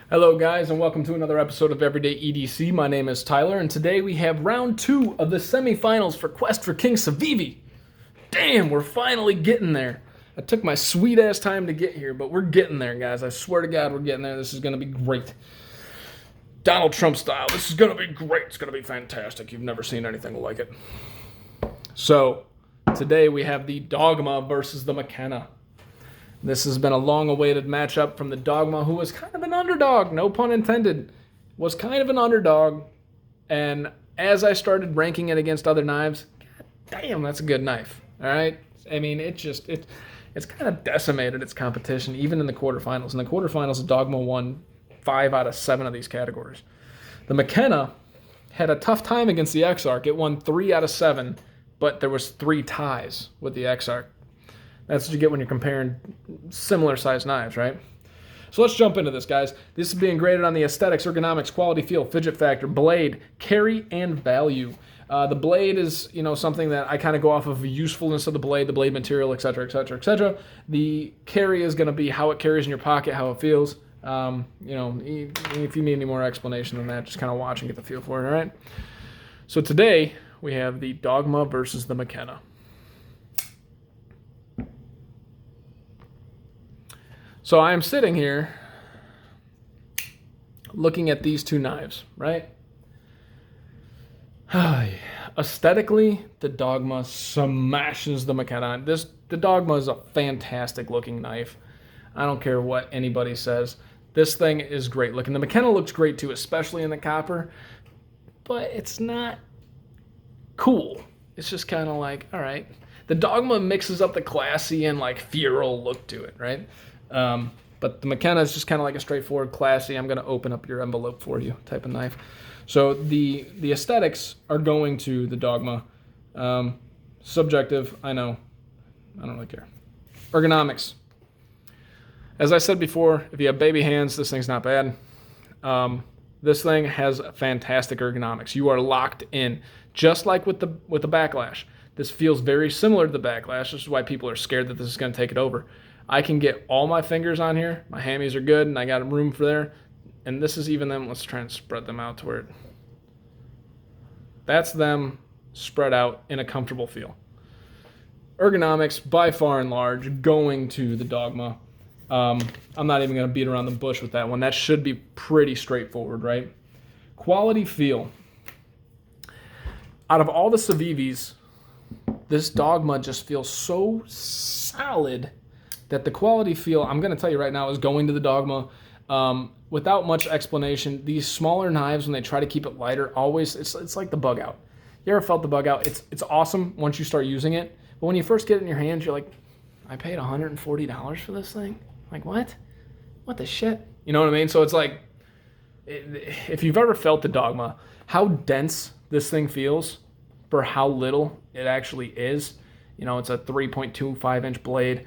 Hello guys and welcome to another episode of Everyday EDC. My name is Tyler and today we have round 2 of the semifinals for Quest for King Civivi. Damn, we're finally getting there. I took my sweet ass time to get here, but we're getting there, guys. I swear to God we're getting there. This is going to be great. Donald Trump style. This is going to be great. It's going to be fantastic. You've never seen anything like it. So, today we have the Dogma versus the McKenna. This has been a long-awaited matchup from the Dogma, who was kind of an underdog, no pun intended, was kind of an underdog. And as I started ranking it against other knives, God damn, that's a good knife. All right? I mean, it's kind of decimated its competition, even in the quarterfinals. In the quarterfinals, the Dogma won 5 out of 7 of these categories. The McKenna had a tough time against the X-Arc. It won 3 out of 7, but there was 3 ties with the X-Arc. That's what you get when you're comparing similar sized knives, right? So let's jump into this, guys. This is being graded on the aesthetics, ergonomics, quality, feel, fidget factor, blade, carry, and value. The blade is, something that I kind of go off of the usefulness of the blade material, etc., etc., etc. The carry is going to be how it carries in your pocket, how it feels. If you need any more explanation than that, just kind of watch and get the feel for it, all right? So today we have the Dogma versus the McKenna. So I am sitting here looking at these two knives, right? Aesthetically, the Dogma smashes the McKenna. The Dogma is a fantastic looking knife. I don't care what anybody says. This thing is great looking. The McKenna looks great too, especially in the copper, but it's not cool. It's just kind of like, all right. The Dogma mixes up the classy and like feral look to it, right? But the McKenna is just kind of like a straightforward, classy, I'm going to open up your envelope for you type of knife. So the aesthetics are going to the Dogma. Subjective, I know. I don't really care. Ergonomics. As I said before, if you have baby hands, this thing's not bad. This thing has fantastic ergonomics. You are locked in, just like with the Backlash. This feels very similar to the Backlash. This is why people are scared that this is going to take it over. I can get all my fingers on here. My hammies are good, and I got room for there. And this is even them. Let's try and spread them out to where that's them spread out in a comfortable feel. Ergonomics, by far and large, going to the Dogma. I'm not even going to beat around the bush with that one. That should be pretty straightforward, right? Quality feel. Out of all the Civivis, this Dogma just feels so solid that the quality feel, I'm going to tell you right now, is going to the Dogma. Without much explanation, these smaller knives, when they try to keep it lighter, always, it's like the bug out. You ever felt the bug out? It's awesome once you start using it, but when you first get it in your hands, you're like, I paid $140 for this thing? Like, what? What the shit? You know what I mean? So it's like, if you've ever felt the Dogma, how dense this thing feels for how little it actually is. It's a 3.25-inch blade.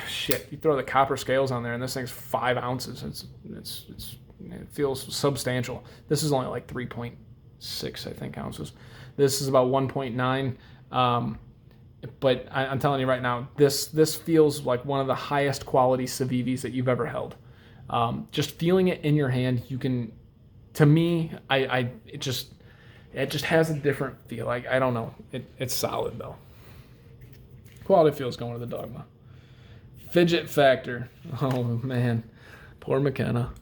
Shit, you throw the copper scales on there and this thing's 5 ounces. It feels substantial. This is only like 3.6, I think, ounces. This is about 1.9. But I'm telling you right now, this feels like one of the highest quality Civivis that you've ever held. Just feeling it in your hand, you can, to me, it just has a different feel. Like, I don't know. It's solid though. Quality feels going to the Dogma. Fidget factor. Oh, man. Poor McKenna.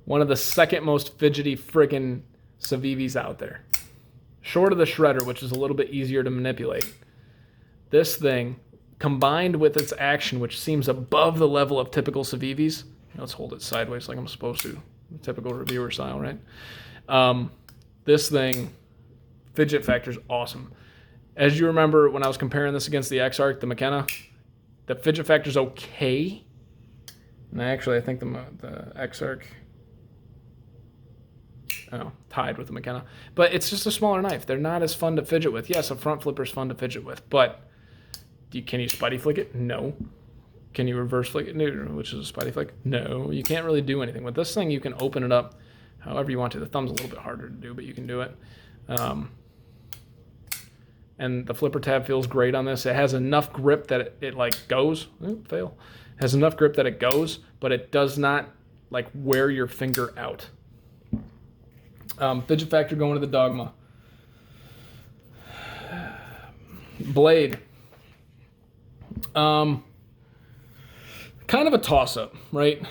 One of the second most fidgety friggin' Civivis out there. Short of the shredder, which is a little bit easier to manipulate. This thing, combined with its action, which seems above the level of typical Civivis. Let's hold it sideways like I'm supposed to. Typical reviewer style, right? This thing, fidget factor is awesome. As you remember, when I was comparing this against the X-Arc, the McKenna, the fidget factor's okay. And actually, I think the X-Arc tied with the McKenna. But it's just a smaller knife. They're not as fun to fidget with. Yes, a front flipper's fun to fidget with, but can you spidey flick it? No. Can you reverse flick it? No, which is a spidey flick? No. You can't really do anything. With this thing, you can open it up however you want to. The thumb's a little bit harder to do, but you can do it. And the flipper tab feels great on this. It has enough grip that it like goes. Fail. It has enough grip that it goes, but it does not like wear your finger out. Fidget factor going to the Dogma. Blade. Kind of a toss-up, right?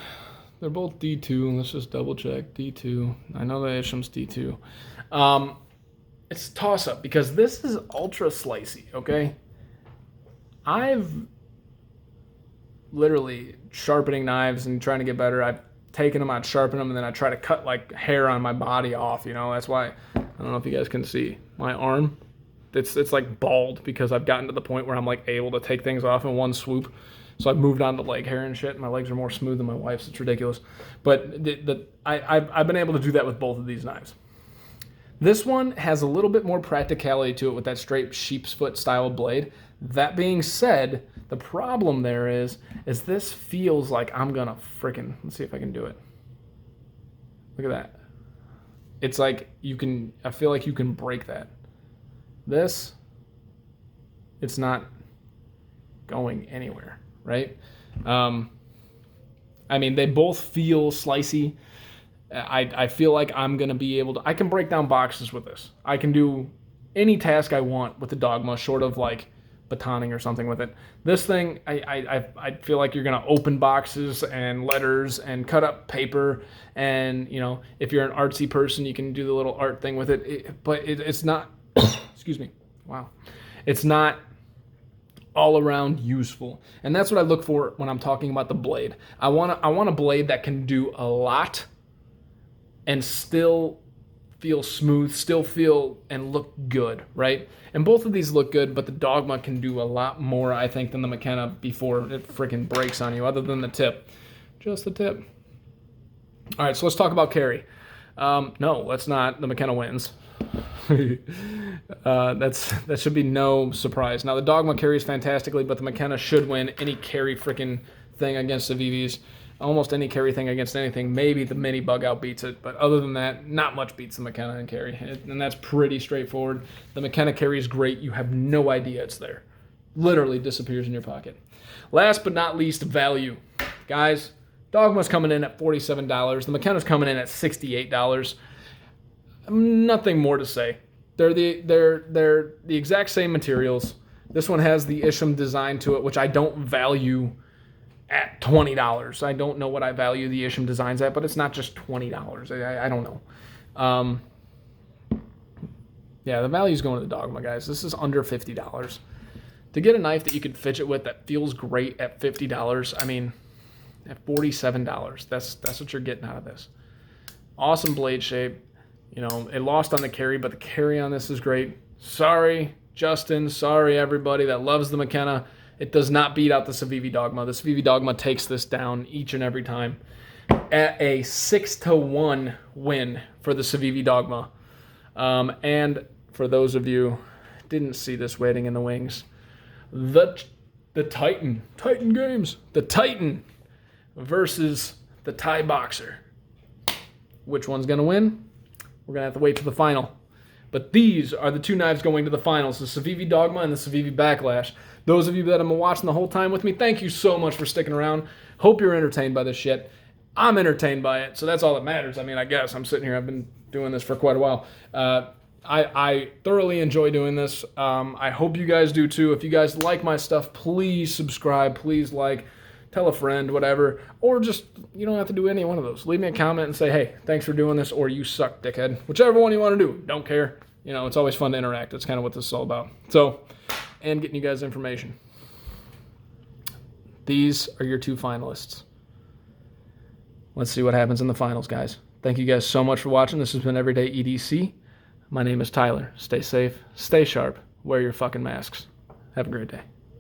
They're both D2. Let's just double check. D2. I know the Isham's D2. It's a toss-up because this is ultra slicey, okay? I've literally sharpening knives and trying to get better. I've taken them, I'd sharpen them, and then I try to cut like hair on my body off, you know? That's why, I don't know if you guys can see my arm. It's like bald because I've gotten to the point where I'm like able to take things off in one swoop. So I've moved on to leg hair and shit. My legs are more smooth than my wife's. It's ridiculous. But I've been able to do that with both of these knives. This one has a little bit more practicality to it with that straight sheep's foot style blade. That being said, the problem there is this feels like I'm gonna freaking, let's see if I can do it. Look at that. It's like I feel like you can break that. This, it's not going anywhere, right? I mean, they both feel slicey. I feel like I'm going to be able to, I can break down boxes with this. I can do any task I want with the Dogma, short of like batoning or something with it. This thing, I feel like you're going to open boxes and letters and cut up paper. And, you know, if you're an artsy person, you can do the little art thing with it. But it's not, excuse me. Wow. It's not all around useful. And that's what I look for when I'm talking about the blade. I want a blade that can do a lot and still feel smooth, still feel and look good, right? And both of these look good, but the Dogma can do a lot more, I think, than the McKenna before it freaking breaks on you, other than the tip. Just the tip. All right, so let's talk about carry. No, let's not. The McKenna wins. That should be no surprise. Now, the Dogma carries fantastically, but the McKenna should win any carry freaking thing against the Civivis. Almost any carry thing against anything. Maybe the mini bug out beats it, but other than that, not much beats the McKenna in carry. And that's pretty straightforward. The McKenna carry is great. You have no idea it's there. Literally disappears in your pocket. Last but not least, value. Guys, Dogma's coming in at $47. The McKenna's coming in at $68. Nothing more to say. They're the exact same materials. This one has the Isham design to it, which I don't value at $20. I don't know what I value the Isham designs at, but it's not just $20. I don't know. Yeah, the value's going to the Dogma, guys. This is under $50. To get a knife that you can fidget with that feels great at $50, I mean, at $47, that's what you're getting out of this. Awesome blade shape. You know, it lost on the carry, but the carry on this is great. Sorry, Justin. Sorry, everybody that loves the McKenna. It does not beat out the Civivi Dogma. The Civivi Dogma takes this down each and every time. At a 6-1 win for the Civivi Dogma. And for those of you who didn't see this waiting in the wings, the Titan Games, the Titan versus the Thai Boxer. Which one's going to win? We're going to have to wait to the final. But these are the two knives going to the finals, the Civivi Dogma and the Civivi Backlash. Those of you that have been watching the whole time with me, thank you so much for sticking around. Hope you're entertained by this shit. I'm entertained by it, so that's all that matters. I mean, I guess I'm sitting here. I've been doing this for quite a while. I thoroughly enjoy doing this. I hope you guys do too. If you guys like my stuff, please subscribe. Please like. Tell a friend, whatever, or just, you don't have to do any one of those. Leave me a comment and say, hey, thanks for doing this, or you suck, dickhead. Whichever one you want to do. Don't care. You know, it's always fun to interact. That's kind of what this is all about. So, and getting you guys information. These are your two finalists. Let's see what happens in the finals, guys. Thank you guys so much for watching. This has been Everyday EDC. My name is Tyler. Stay safe, stay sharp, wear your fucking masks. Have a great day.